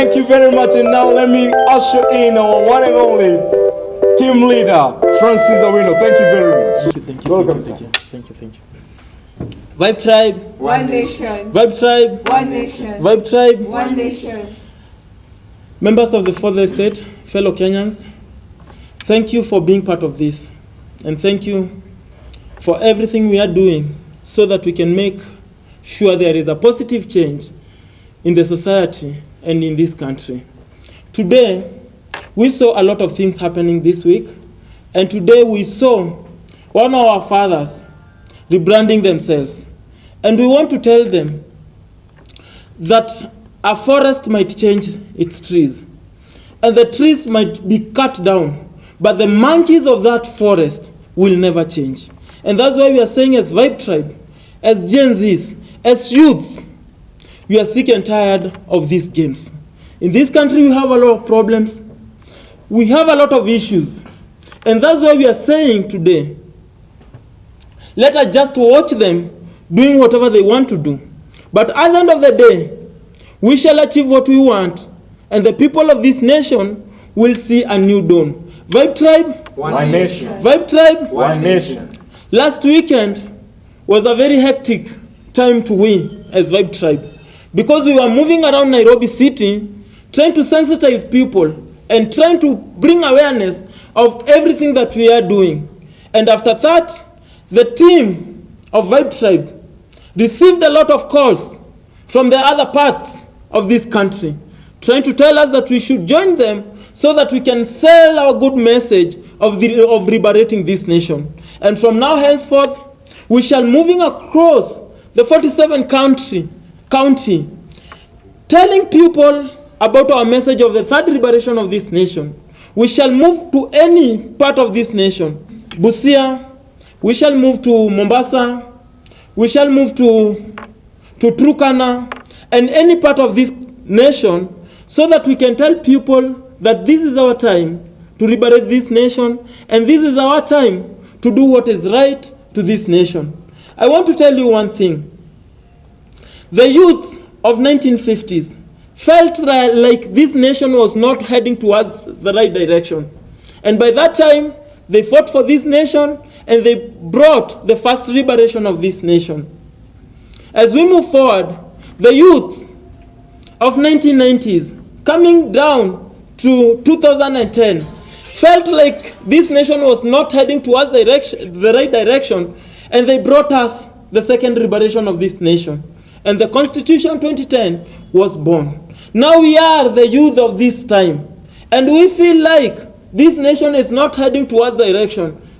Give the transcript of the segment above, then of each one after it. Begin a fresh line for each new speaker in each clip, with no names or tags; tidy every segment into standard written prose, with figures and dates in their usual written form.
Thank you very much, and now let me usher in our one and only team leader, Francis Awino. Thank you very much.
Thank you.
Welcome,
sir. Thank you. Vybez Tribe,
one nation.
Vybez Tribe,
One nation.
Vybez Tribe,
One nation.
members of the fourth estate, fellow Kenyans, thank you for being part of this, and thank you for everything we are doing so that we can make sure there is a positive change in the society and in this country. Today, we saw a lot of things happening this week, and today we saw one of our fathers rebranding themselves. And we want to tell them that a forest might change its trees, and the trees might be cut down, but the monkeys of that forest will never change. And that's why we are saying, as Vybez Tribe, as Gen Zs, as youths, we are sick and tired of these games. In this country, we have a lot of problems. We have a lot of issues. And that's why we are saying today, let us just watch them doing whatever they want to do. But at the end of the day, we shall achieve what we want, and the people of this nation will see a new dawn. Vybez Tribe,
one nation.
Vybez Tribe,
One nation.
Last weekend was a very hectic time to win as Vybez Tribe, because we were moving around Nairobi city trying to sensitize people and trying to bring awareness of everything that we are doing. And after that, the team of Vybez Tribe received a lot of calls from the other parts of this country, trying to tell us that we should join them so that we can sell our good message of liberating this nation. And from now henceforth, we shall moving across the 47 county, telling people about our message of the third liberation of this nation. We shall move to any part of this nation. Busia, we shall move to Mombasa, we shall move to Turkana, and any part of this nation, so that we can tell people that this is our time to liberate this nation, and this is our time to do what is right to this nation. I want to tell you one thing. The youth of 1950s felt like this nation was not heading towards the right direction. And by that time, they fought for this nation, and they brought the first liberation of this nation. As we move forward, the youth of 1990s, coming down to 2010, felt like this nation was not heading towards the right direction, and they brought us the second liberation of this nation. And the Constitution 2010 was born. Now we are the youth of this time, and we feel like this nation is not heading towards the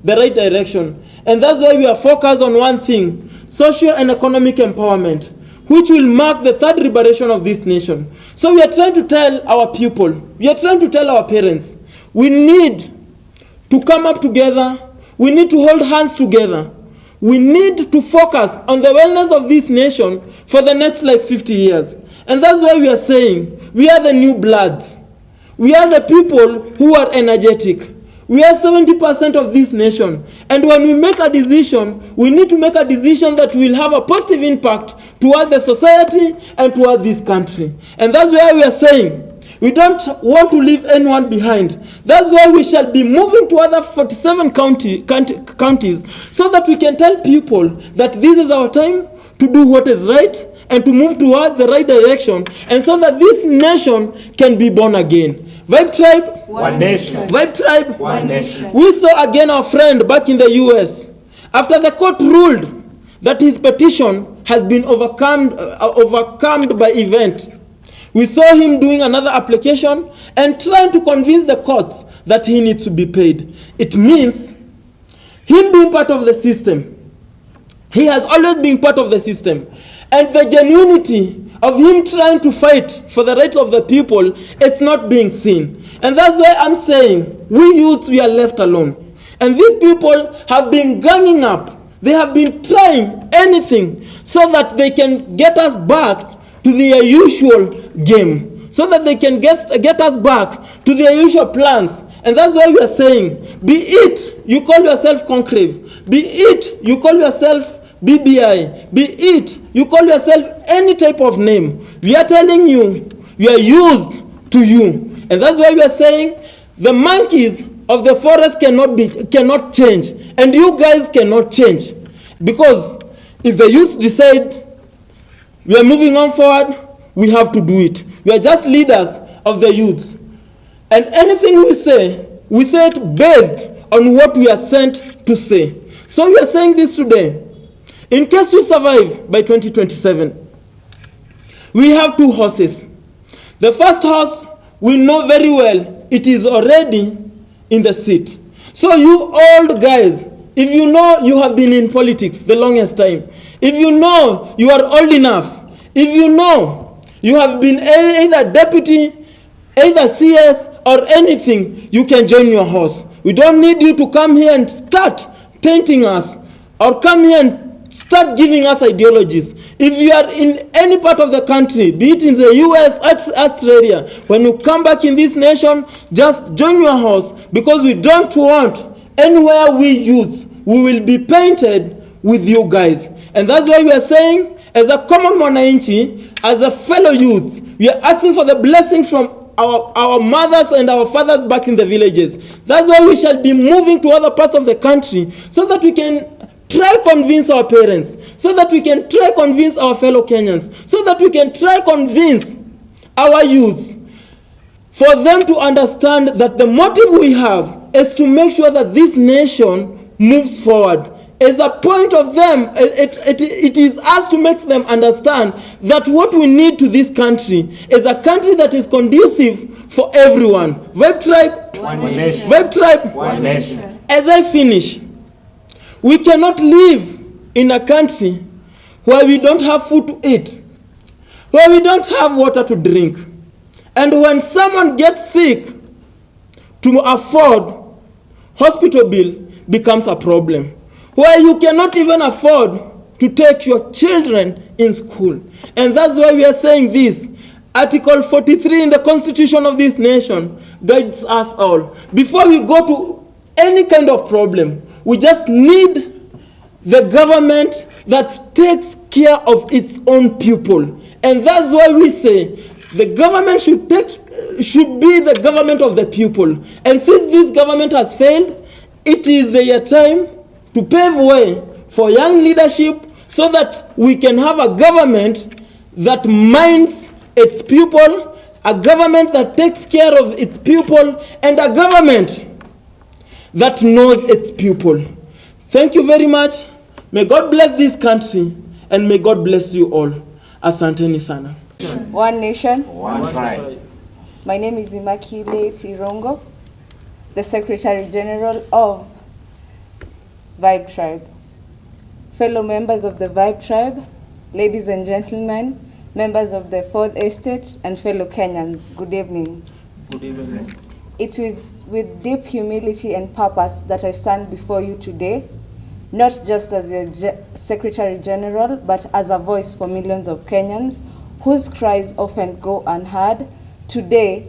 right direction. And that's why we are focused on one thing: social and economic empowerment, which will mark the third liberation of this nation. So we are trying to tell our people, we are trying to tell our parents, we need to come up together, we need to hold hands together. We need to focus on the wellness of this nation for the next 50 years. And that's why we are saying, we are the new bloods. We are the people who are energetic. We are 70% of this nation. And when we make a decision, we need to make a decision that will have a positive impact toward the society and toward this country. And that's why we are saying, we don't want to leave anyone behind. That's why we shall be moving to other 47 counties so that we can tell people that this is our time to do what is right and to move toward the right direction, and so that this nation can be born again. Vybez Tribe,
one nation.
Vybez Tribe,
one nation.
We saw again our friend back in the US. After the court ruled that his petition has been overcome by event, we saw him doing another application and trying to convince the courts that he needs to be paid. It means him being part of the system. He has always been part of the system. And the genuinity of him trying to fight for the rights of the people is not being seen. And that's why I'm saying, we youths, we are left alone. And these people have been ganging up. They have been trying anything so that they can get us back to their usual game, so that they can get us back to their usual plans. And that's why we are saying, be it you call yourself Conclave, be it you call yourself BBI, be it you call yourself any type of name, we are telling you, you are used to you. And that's why we are saying the monkeys of the forest cannot change, and you guys cannot change. Because if the youth decide we are moving on forward, we have to do it. We are just leaders of the youth. And anything we say it based on what we are sent to say. So we are saying this today. In case we survive by 2027, we have 2 horses. The first horse, we know very well, it is already in the seat. So you old guys, if you know you have been in politics the longest time, if you know you are old enough, if you know you have been either deputy, either CS or anything, you can join your horse. We don't need you to come here and start tainting us or come here and start giving us ideologies. If you are in any part of the country, be it in the US, Australia, when you come back in this nation, just join your horse, because we don't want anywhere we youth, we will be painted with you guys. And that's why we are saying, as a common Mwananchi, as a fellow youth, we are asking for the blessing from our mothers and our fathers back in the villages. That's why we shall be moving to other parts of the country, so that we can try convince our parents, so that we can try convince our fellow Kenyans, so that we can try convince our youth, for them to understand that the motive we have is to make sure that this nation moves forward. As a point of them, it is us to make them understand that what we need to this country is a country that is conducive for everyone. Vybez Tribe,
One nation.
Vybez Tribe,
One nation.
As I finish, we cannot live in a country where we don't have food to eat, where we don't have water to drink, and when someone gets sick, to afford hospital bill becomes a problem, where you cannot even afford to take your children in school. And that's why we are saying this. Article 43 in the Constitution of this nation guides us all. Before we go to any kind of problem, we just need the government that takes care of its own people. And that's why we say the government should be the government of the people. And since this government has failed, it is their time to pave way for young leadership, so that we can have a government that minds its people, a government that takes care of its people, and a government that knows its people. Thank you very much. May God bless this country, and may God bless you all. Asanteni sana.
One nation.
One tribe.
My name is Immaculate Irongo, the Secretary General of Vybez Tribe. Fellow members of the Vybez Tribe, ladies and gentlemen, members of the Fourth Estate, and fellow Kenyans, good evening.
Good evening.
It is with deep humility and purpose that I stand before you today, not just as your Secretary General, but as a voice for millions of Kenyans whose cries often go unheard. Today,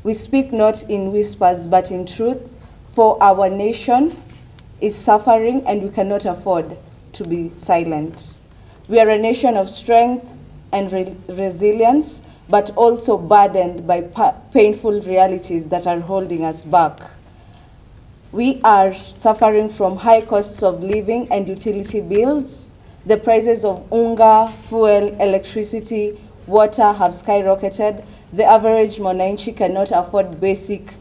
we speak not in whispers, but in truth, for our nation is suffering and we cannot afford to be silent. We are a nation of strength and resilience, but also burdened by painful realities that are holding us back. We are suffering from high costs of living and utility bills. The prices of unga, fuel, electricity, water have skyrocketed. The average Mwananchi cannot afford basic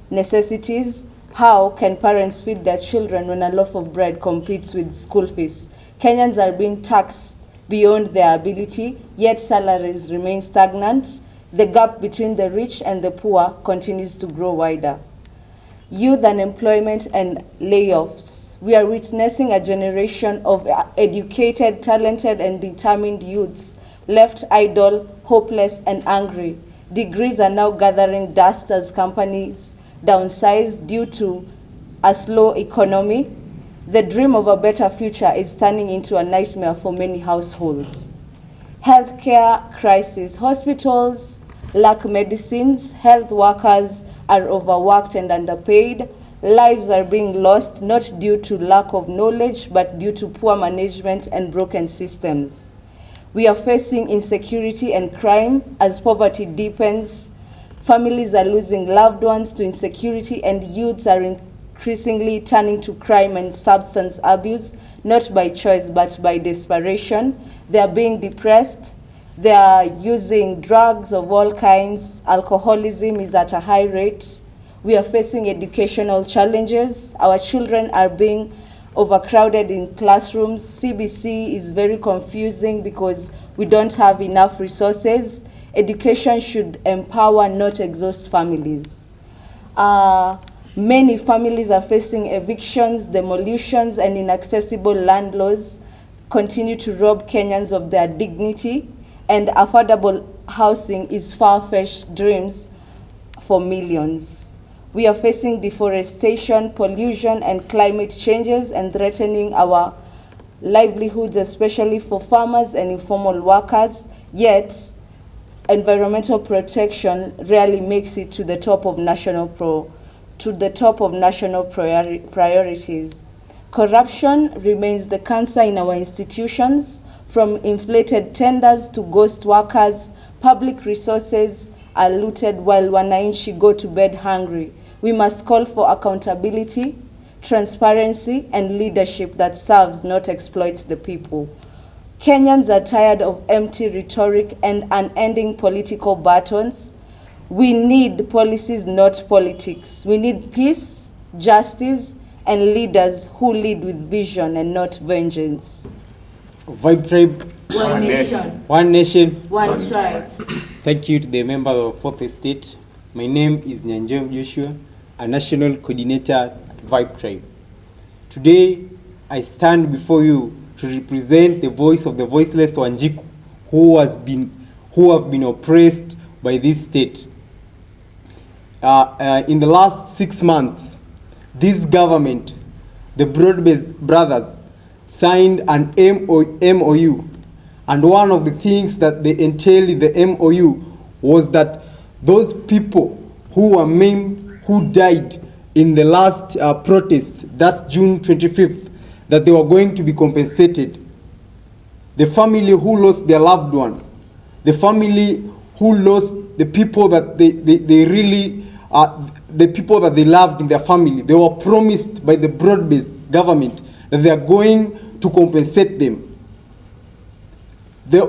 necessities. How can parents feed their children when a loaf of bread competes with school fees? Kenyans are being taxed beyond their ability, yet salaries remain stagnant. The gap between the rich and the poor continues to grow wider. Youth unemployment and layoffs. We are witnessing a generation of educated, talented, and determined youths left idle, hopeless, and angry. Degrees are now gathering dust as companies downsize due to a slow economy. The dream of a better future is turning into a nightmare for many households. Healthcare crisis. Hospitals lack medicines. Health workers are overworked and underpaid. Lives are being lost not due to lack of knowledge, but due to poor management and broken systems. We are facing insecurity and crime as poverty deepens. Families are losing loved ones to insecurity, and youths are increasingly turning to crime and substance abuse, not by choice but by desperation. They are being depressed. They are using drugs of all kinds. Alcoholism is at a high rate. We are facing educational challenges. Our children are being overcrowded in classrooms. CBC is very confusing because we don't have enough resources. Education should empower, not exhaust families. Many families are facing evictions, demolitions, and inaccessible landlords continue to rob Kenyans of their dignity, and affordable housing is far-fetched dreams for millions. We are facing deforestation, pollution, and climate changes and threatening our livelihoods, especially for farmers and informal workers, yet environmental protection rarely makes it to the top of national priorities. Corruption remains the cancer in our institutions. From inflated tenders to ghost workers, public resources are looted while Mwananchi go to bed hungry. We must call for accountability, transparency, and leadership that serves, not exploits the people. Kenyans are tired of empty rhetoric and unending political battles. We need policies, not politics. We need peace, justice, and leaders who lead with vision and not vengeance.
Vybez Tribe.
One nation.
One nation.
One tribe.
Thank you to the member of of.This state. My name is Nyanjem Joshua, a national coordinator at Vybez Tribe. Today, I stand before you to represent the voice of the voiceless Wanjiku who have been oppressed by this state. In the last 6 months, this government, the Vybez brothers, signed an MOU, and one of the things that they entailed in the MOU was that those people who were maimed, who died in the last protest, that's June 25th, that they were going to be compensated. The family who lost their loved one, the family who lost the people that they really, the people that they loved in their family, they were promised by the broad-based government that they are going to compensate them. They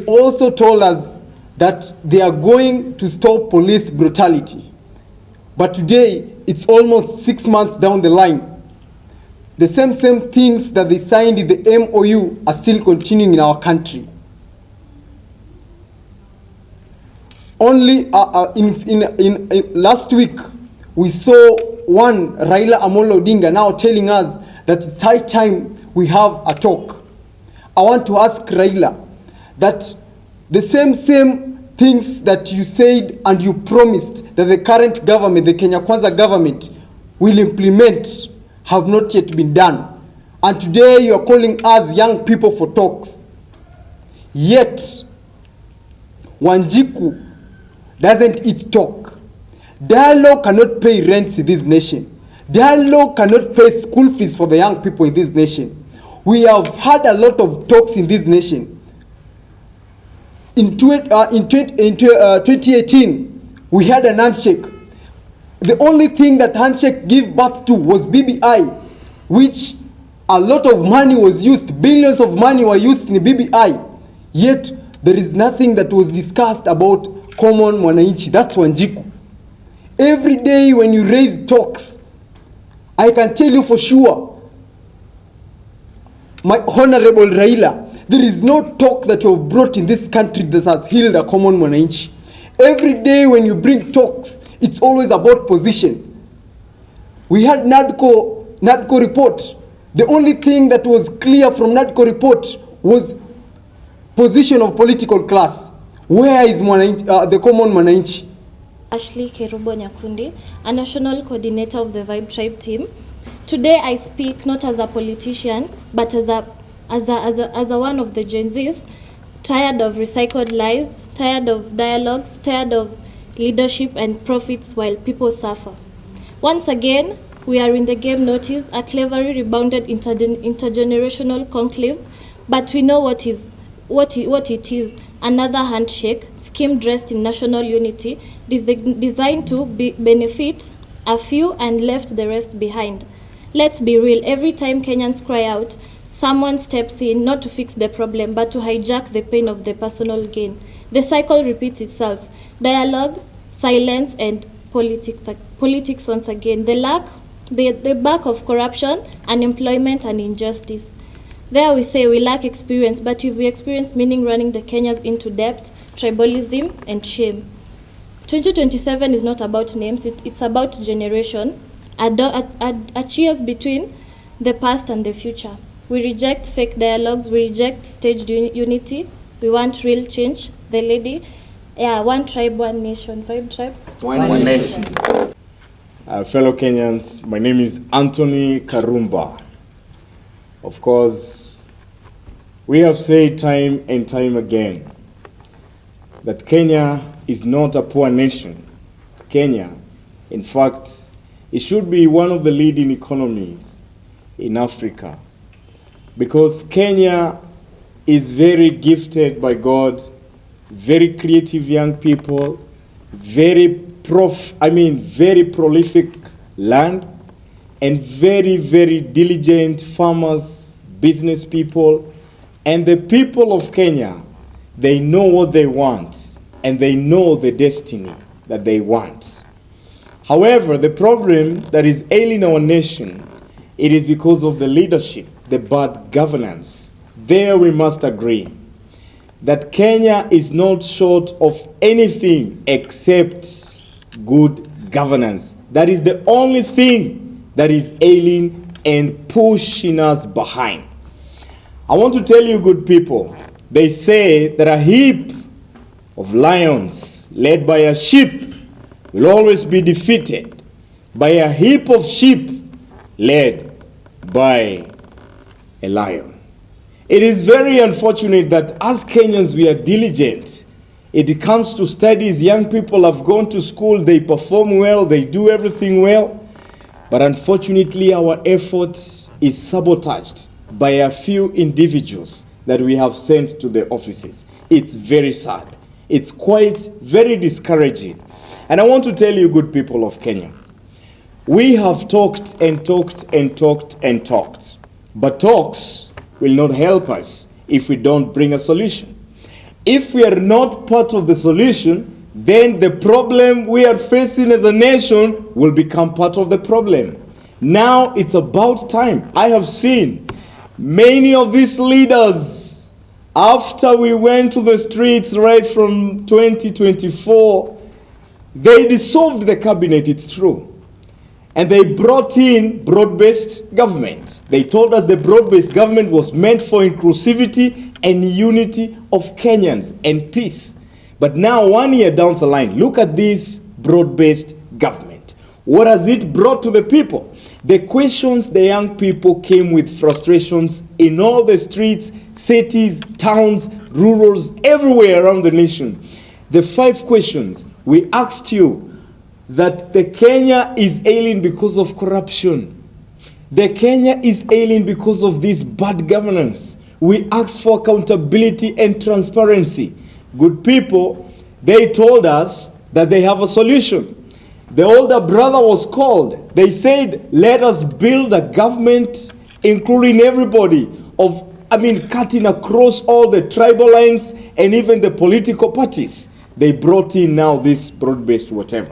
also told us that they are going to stop police brutality. But today, it's almost 6 months down the line. The same things that they signed in the MOU are still continuing in our country. Only in last week, we saw one Raila Amolo Odinga now telling us that it's high time we have a talk. I want to ask Raila that the same things that you said and you promised that the current government, the Kenya Kwanza government, will implement have not yet been done. And today you are calling us young people for talks. Yet, Wanjiku doesn't eat talk. Dialogue cannot pay rents in this nation. Dialogue cannot pay school fees for the young people in this nation. We have had a lot of talks in this nation. In 2018, we had an handshake. The only thing that handshake gave birth to was BBI, which a lot of money was used, billions of money were used in BBI. Yet, there is nothing that was discussed about common Mwananchi. That's Wanjiku. Every day when you raise talks, I can tell you for sure, my honorable Raila, there is no talk that you have brought in this country that has healed a common Mwananchi. Every day when you bring talks, it's always about position. We had NADCO report. The only thing that was clear from NADCO report was position of political class. Where is the common Mwananchi?
Ashley Kerubo Nyakundi, a national coordinator of the Vybez Tribe team. Today I speak not as a politician, but as a one of the Gen Zs, tired of recycled lies, tired of dialogues, tired of leadership and profits while people suffer. Once again, we are in the game notice, a cleverly rebounded intergenerational conclave, but we know what it is. another handshake scheme dressed in national unity, designed to benefit a few and left the rest behind. Let's be real, every time Kenyans cry out, someone steps in not to fix the problem but to hijack the pain of the personal gain. The cycle repeats itself. Dialogue, silence, and politics once again. The back of corruption, unemployment, and injustice. There we say we lack experience, but if we experience meaning running the Kenyans into debt, tribalism, and shame. 2027 is not about names, it's about generation, a cheers between the past and the future. We reject fake dialogues, we reject staged unity, we want real change. The lady, one tribe, one nation. Vibe Tribe?
One nation. Fellow Kenyans, my name is Anthony Karumba. Of course, we have said time and time again that Kenya is not a poor nation. Kenya, in fact, it should be one of the leading economies in Africa, because Kenya is very gifted by God, very creative young people, very prolific land, and very, very diligent farmers, business people. And the people of Kenya, they know what they want, and they know the destiny that they want. However, the problem that is ailing our nation, it is because of the leadership, the bad governance. There we must agree that Kenya is not short of anything except good governance. That is the only thing that is ailing and pushing us behind. I want to tell you, good people, they say that a heap of lions led by a sheep will always be defeated by a heap of sheep led by a lion. It is very unfortunate that as Kenyans we are diligent. It comes to studies, young people have gone to school, they perform well, they do everything well, but unfortunately our effort is sabotaged by a few individuals that we have sent to the offices. It's very sad. It's quite very discouraging. And I want to tell you, good people of Kenya, we have talked and talked and talked and talked, but talks will not help us if we don't bring a solution. If we are not part of the solution, then the problem we are facing as a nation will become part of the problem. Now it's about time. I have seen many of these leaders, after we went to the streets right from 2024, they dissolved the cabinet, it's true. And they brought in broad-based government. They told us the broad-based government was meant for inclusivity and unity of Kenyans and peace. But now, 1 year down the line, look at this broad-based government. What has it brought to the people? The questions the young people came with frustrations in all the streets, cities, towns, rurals, everywhere around the nation. The 5 questions we asked you, that the Kenya is ailing because of corruption. The Kenya is ailing because of this bad governance. We asked for accountability and transparency. Good people, they told us that they have a solution. The older brother was called. They said, let us build a government including everybody, cutting across all the tribal lines and even the political parties. They brought in now this broad-based whatever.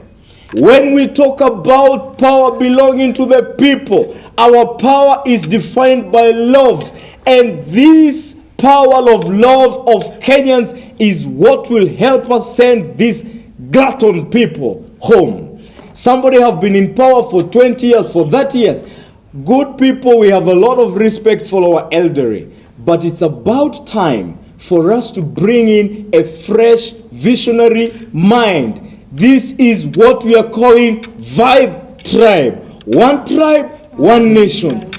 When we talk about power belonging to the people, our power is defined by love. And this power of love of Kenyans is what will help us send these glutton people home. Somebody have been in power for 20 years, for 30 years. Good people, we have a lot of respect for our elderly. But it's about time for us to bring in a fresh, visionary mind. This is what we are calling Vybez Tribe. One tribe, one nation.